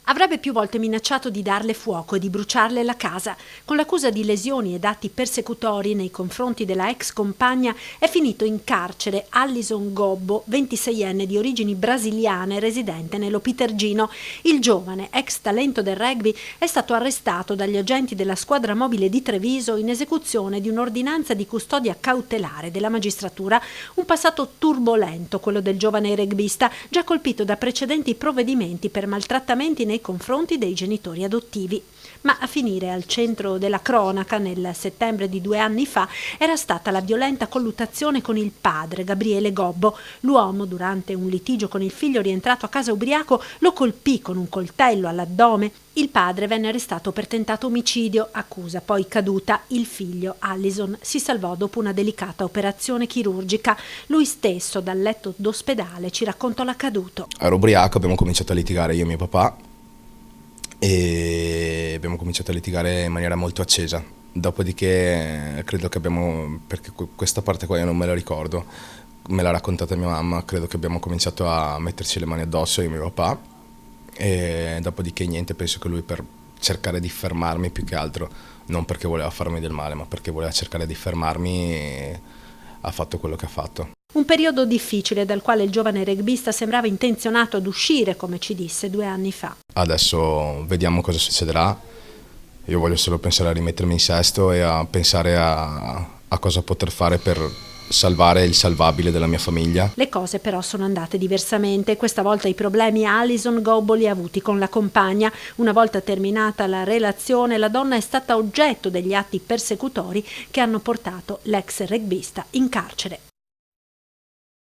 Avrebbe più volte minacciato di darle fuoco e di bruciarle la casa. Con l'accusa di lesioni ed atti persecutori nei confronti della ex compagna è finito in carcere Allyson Gobbo, 26enne di origini brasiliane, residente nello Pitergino. Il giovane, ex talento del rugby, è stato arrestato dagli agenti della squadra mobile di Treviso in esecuzione di un'ordinanza di custodia cautelare della magistratura. Un passato turbolento, quello del giovane rugbista, già colpito da precedenti provvedimenti per maltrattamenti nei confronti dei genitori adottivi. Ma a finire al centro della cronaca nel settembre di 2 anni fa era stata la violenta colluttazione con il padre, Gabriele Gobbo. L'uomo, durante un litigio con il figlio rientrato a casa ubriaco, lo colpì con un coltello all'addome. Il padre venne arrestato per tentato omicidio, accusa poi caduta. Il figlio, Allyson, si salvò dopo una delicata operazione chirurgica. Lui stesso, dal letto d'ospedale, ci raccontò l'accaduto. Ero ubriaco, abbiamo cominciato a litigare io e mio papà e abbiamo cominciato a litigare in maniera molto accesa. Dopodiché credo che abbiamo, perché questa parte qua io non me la ricordo, me l'ha raccontata mia mamma, credo che abbiamo cominciato a metterci le mani addosso io e mio papà e dopodiché niente, penso che lui per cercare di fermarmi più che altro, non perché voleva farmi del male ma perché voleva cercare di fermarmi, ha fatto quello che ha fatto. Un periodo difficile dal quale il giovane rugbista sembrava intenzionato ad uscire, come ci disse 2 anni fa. Adesso vediamo cosa succederà, io voglio solo pensare a rimettermi in sesto e a pensare a cosa poter fare per salvare il salvabile della mia famiglia. Le cose però sono andate diversamente. Questa volta i problemi Allyson Gobbo li ha avuti con la compagna. Una volta terminata la relazione, la donna è stata oggetto degli atti persecutori che hanno portato l'ex rugbista in carcere.